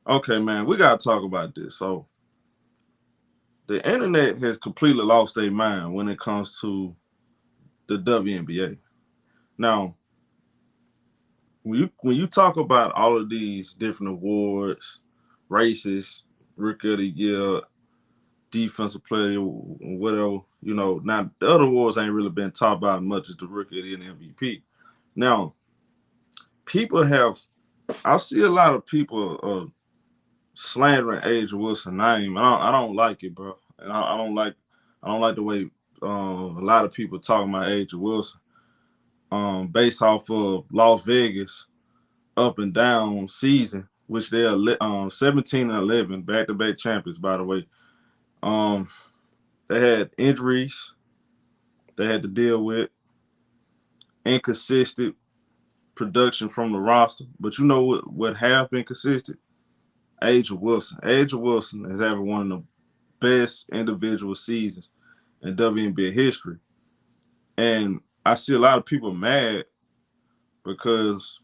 Okay, man, we gotta talk about this. So the internet has completely lost their mind when it comes to the WNBA. Now, when you talk about all of these different awards, races, rookie of the year, defensive player, whatever, now the other awards ain't really been talked about as much as the rookie of the year and MVP. Now, people have I see a lot of people slandering A'ja Wilson's name. I don't like it, bro. And I don't like the way a lot of people talking about A'ja Wilson. Based off of Las Vegas up and down season, which they are 17-11, back to back champions, by the way. Um, they had injuries they had to deal with, inconsistent production from the roster. But you know what have been consistent? A'ja Wilson. A'ja Wilson is having one of the best individual seasons in WNBA history. And I see a lot of people mad because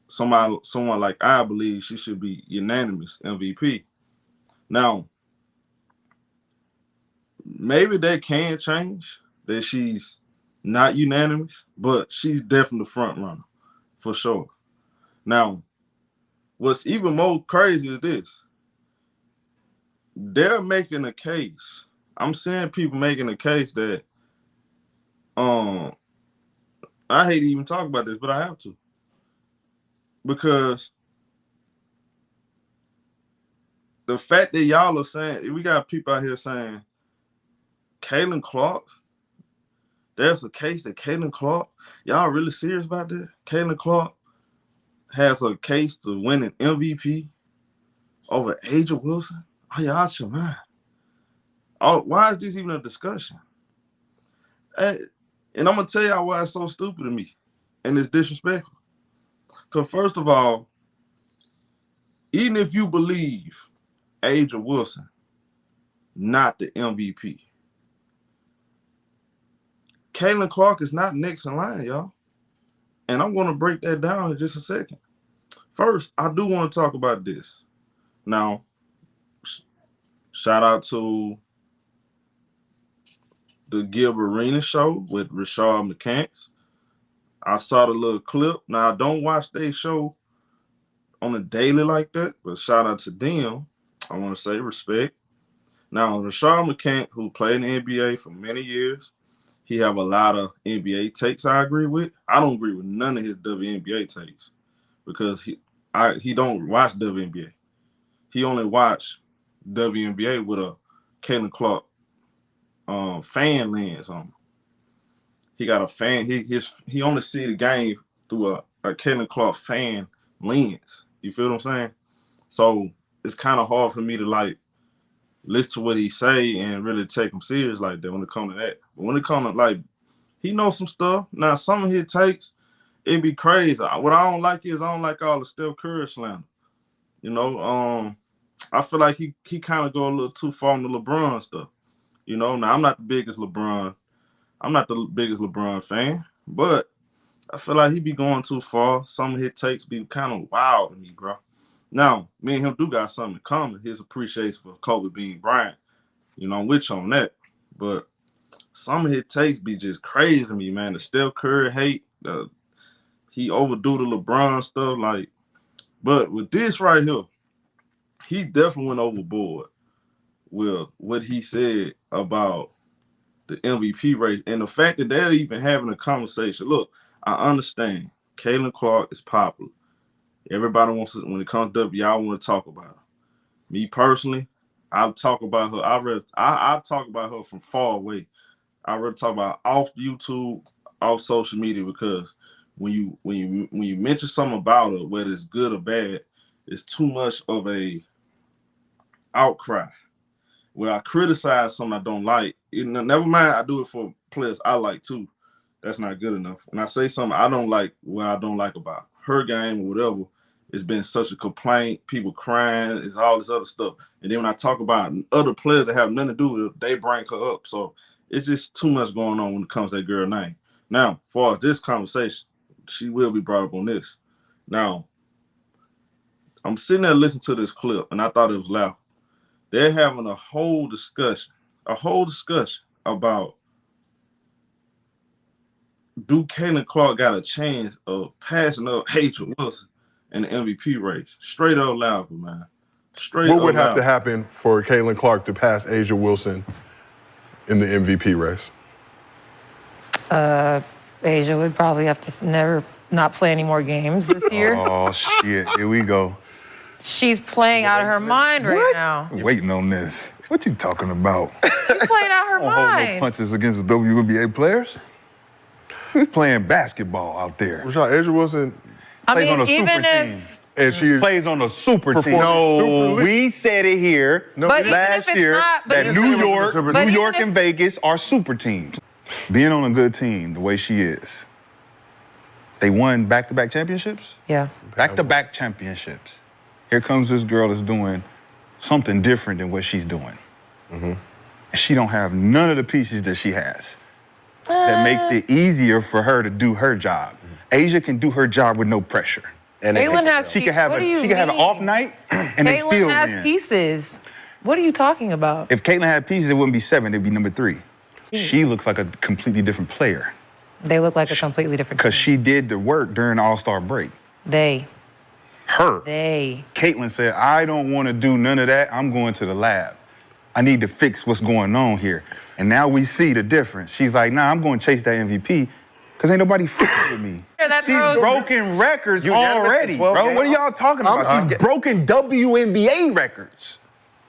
someone like I believe she should be unanimous MVP. Now, maybe that can change that she's not unanimous, but she's definitely the front runner for sure. Now, what's even more crazy is this. They're making a case. I'm seeing people making a case that um I hate to even talk about this, but I have to. Because the fact that y'all are saying we got people out here saying Caitlin Clark, there's a case that Caitlin Clark, y'all really serious about that? Caitlin Clark has a case to win an MVP over A'ja Wilson? Oh, y'all out your mind. Oh, why is this even a discussion? And, and I'm gonna tell y'all why it's so stupid to me and it's disrespectful. Because first of all, even if you believe A'ja Wilson not the MVP, Caitlin Clark is not next in line, y'all. And I'm gonna break that down in just a second. First, I do want to talk about this. Now, shout out to the Gilbert Arenas show with Rashard McCants. I saw the little clip. Now, I don't watch their show on a daily like that, but shout out to them. I want to say respect. Now, Rashard McCants, who played in the NBA for many years, he have a lot of NBA takes I agree with. I don't agree with none of his WNBA takes because he don't watch WNBA. He only watch WNBA with a Caitlin Clark fan lens on. He got a fan. He only see the game through a Caitlin Clark fan lens. You feel what I'm saying? So it's kind of hard for me to like listen to what he say and really take him serious like that when it comes to that. But when it comes to like he knows some stuff. Now some of his takes it be crazy. What I don't like is I don't like all the Steph Curry slander. You know, I feel like he kind of go a little too far on the LeBron stuff. Now I'm not the biggest LeBron fan, but I feel like he be going too far. Some of his takes be kind of wild to me, bro. Now, me and him do got something in common. His appreciation for Kobe Bean Bryant. I'm with you on that. But some of his takes be just crazy to me, man. The Steph Curry hate, he overdo the LeBron stuff. Like, but with this right here, he definitely went overboard with what he said about the MVP race and the fact that they're even having a conversation. Look, I understand Caitlin Clark is popular. Everybody wants to, when it comes to y'all want to talk about her. Me personally, I'll talk about her. I talk about her from far away. I rather talk about off YouTube, off social media because when you mention something about her, whether it's good or bad, it's too much of a outcry. When I criticize something I don't like, never mind I do it for players I like too. That's not good enough. When I say something I don't like, what I don't like about her game or whatever, it's been such a complaint, people crying, it's all this other stuff. And then when I talk about other players that have nothing to do with it, they bring her up. So it's just too much going on when it comes to that girl name. Now, as far as this conversation, she will be brought up on this. Now, I'm sitting there listening to this clip, and I thought it was loud. They're having a whole discussion about do Caitlin Clark got a chance of passing up A'ja Wilson in the MVP race? Straight up loud, man. Straight What up would have to loud. happen for Caitlin Clark to pass A'ja Wilson in the MVP race? A'ja would probably have to not play any more games this year. Oh, shit. Here we go. She's playing out of her mind right now. I'm waiting on this. What you talking about? She's playing out her Don't hold no mind. punches against the WNBA players. Who's playing basketball out there? Rashad, A'ja Wilson, I Plays on mean, a super even team. if and she Plays on a super team. Performing No, Super League. we said it here But even last if it's year not- but that even New if- York, but New even York if- and Vegas are super teams. Being on a good team the way she is, they won back-to-back championships? yeah. Back-to-back championships. Here comes this girl that's doing something different than what she's doing. And she don't have none of the pieces that she has. That makes it easier for her to do her job. A'ja can do her job with no pressure. And Caitlin has. She can have what do you she can have an mean? off night and they Caitlin still has win. pieces. What are you talking about? If Caitlin had pieces, it wouldn't be 7, it'd be number 3. She looks like a completely different player They look like a completely different. because she did the work during the All-Star break. They. Caitlin said, I don't want to do none of that. I'm going to the lab. I need to fix what's going on here. And now we see the difference. She's like, nah, I'm going to chase that MVP because ain't nobody fucking with me. That She's throws- broken records Unanimous in already, 12 bro. games? What are y'all talking about? She's broken WNBA records.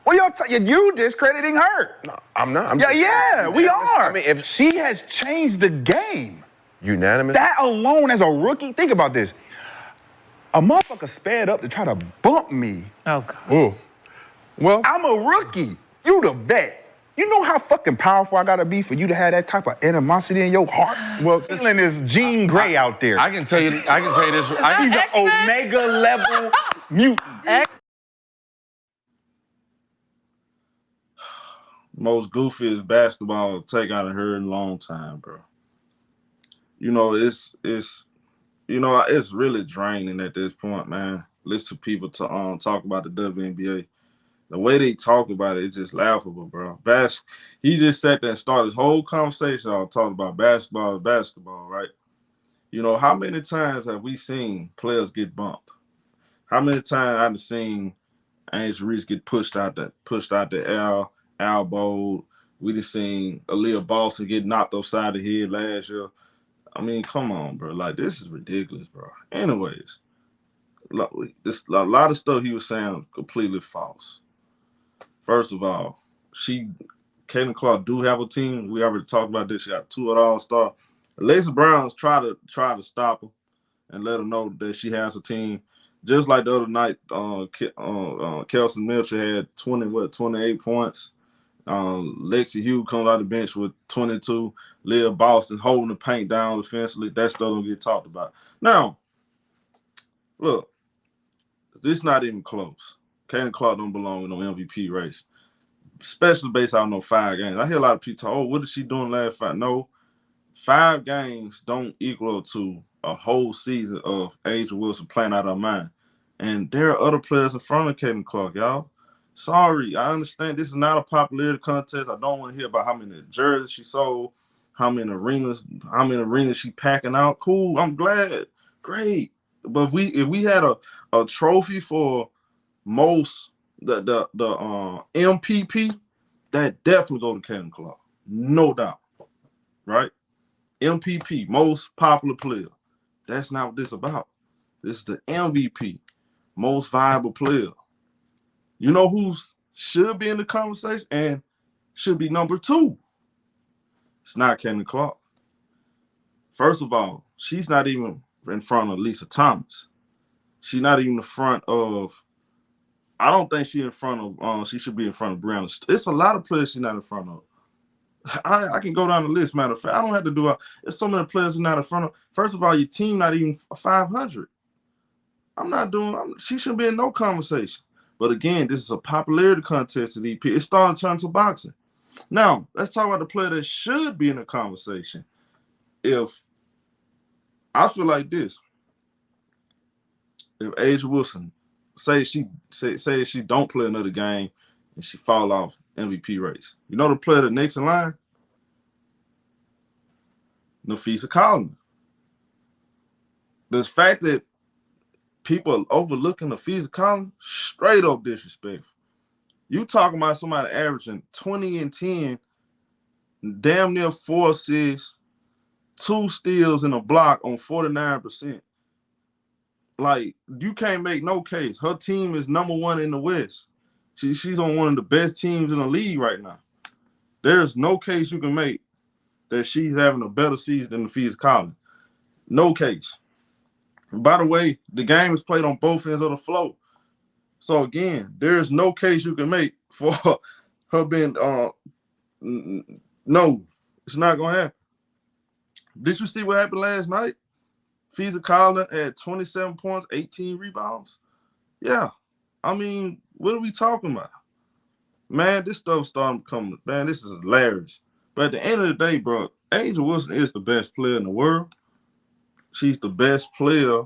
What are y'all you discrediting her. No, I'm not. I'm Yeah, we are. I mean, if She has changed the game. unanimous, That alone as a rookie, think about this. A motherfucker sped up to try to bump me. Oh God. Ooh. Well, I'm a rookie. You the vet. You know how fucking powerful I gotta be for you to have that type of animosity in your heart? Well, Caitlin is Jean Grey out there. I can tell you this. She's an X-Men? Omega level mutant. Most goofiest basketball take out of her in a long time, bro. You know, it's really draining at this point, man. Listen to people talk about the WNBA. The way they talk about it, it's just laughable, bro. He just sat there and started his whole conversation on talking about basketball, right? You know, how many times have we seen players get bumped? How many times I've seen Angel Reese get pushed out the elbow? We just seen Aaliyah Boston get knocked upside the head last year. I mean, come on, bro. Like, this is ridiculous, bro. Anyways, a lot of stuff he was saying completely false. First of all, Caitlin Clark do have a team. We already talked about this. She got 2 other All-Star. Lacey Brown's try to stop her and let her know that she has a team. Just like the other night, Kelson Mitchell had 28 points. Lexi Hughes comes out the bench with 22. Leah Boston holding the paint down defensively. That stuff don't get talked about. Now, look, this is not even close. Caitlin Clark don't belong in no MVP race, especially based on no 5 games. I hear a lot of people talk, oh, what is she doing last 5? No, 5 games don't equal to a whole season of A'ja Wilson playing out of her mind. And there are other players in front of Caitlin Clark, y'all. Sorry, I understand this is not a popularity contest. I don't want to hear about how many jerseys she sold, how many arenas she packing out. Cool, I'm glad. Great. But if we had a trophy for most the MPP, that definitely go to Caitlin Clark. No doubt. Right? MPP, most popular player. That's not what this is about. This is the MVP, most valuable player. You know who should be in the conversation and should be number 2? It's not Caitlin Clark. First of all, she's not even in front of Lisa Thomas. She's not even in front of, I don't think she's in front of, she should be in front of Brianna. It's a lot of players she's not in front of. I can go down the list, matter of fact. I don't have to do it. There's so many players who are not in front of. First of all, your team not even 500. She shouldn't be in no conversation. But again, this is a popularity contest at EP. It's starting to turn to boxing. Now, let's talk about the player that should be in the conversation. If I feel like this, if A'ja Wilson say she don't play another game and she fall off MVP race. You know the player that next in line? Napheesa Collier. The fact that people are overlooking Napheesa Collier, straight up disrespectful. You talking about somebody averaging 20 and 10, damn near 4 assists, 2 steals and a block on 49%. Like, you can't make no case. Her team is #1 in the West. She's on one of the best teams in the league right now. There's no case you can make that she's having a better season than Napheesa Collier. No case. By the way, the game is played on both ends of the floor. So again, there's no case you can make for her being no, it's not gonna happen. Did you see what happened last night? Napheesa Collier had 27 points, 18 rebounds. Yeah. I mean, what are we talking about? Man, this stuff's starting to come. Man, this is hilarious. But at the end of the day, bro, Angel Wilson is the best player in the world. She's the best player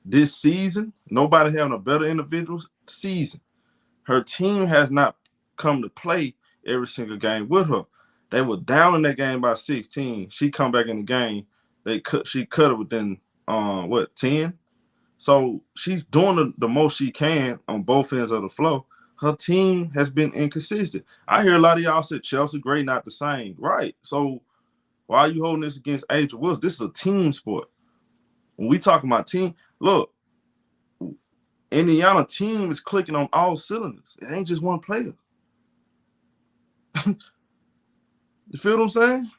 this season. Nobody having a better individual season. Her team has not come to play every single game with her. They were down in that game by 16. She come back in the game. She cut it within 10. So she's doing the most she can on both ends of the floor. Her team has been inconsistent. I hear a lot of y'all say Chelsea Gray not the same. Right. So why are you holding this against Angel Wilson? This is a team sport. When we talking about team, look, Indiana team is clicking on all cylinders. It ain't just one player. You feel what I'm saying?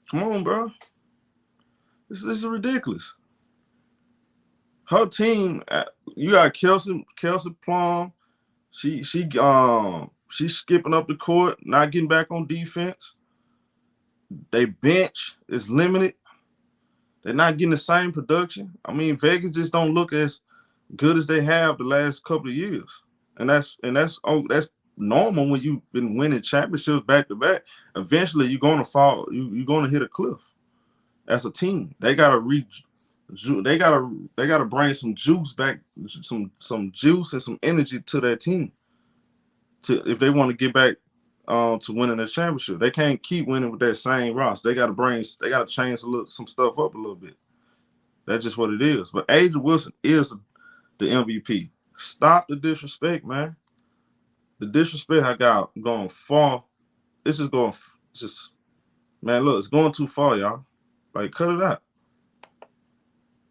Come on, bro. This is ridiculous. Her team, you got Kelsey Plum. She's skipping up the court, not getting back on defense. They bench is limited. They're not getting the same production. I mean, Vegas just don't look as good as they have the last couple of years, and that's normal when you've been winning championships back to back. Eventually, you're gonna fall. You're gonna hit a cliff. As a team, they gotta reach. They gotta bring some juice back, some juice and some energy to their team. If they want to get back to winning the championship, they can't keep winning with that same roster. They gotta change some stuff up a little bit. That's just what it is. But Angel Wilson is the MVP. Stop the disrespect, man. The disrespect I got going far. Man, look, it's going too far, y'all. Like, cut it out.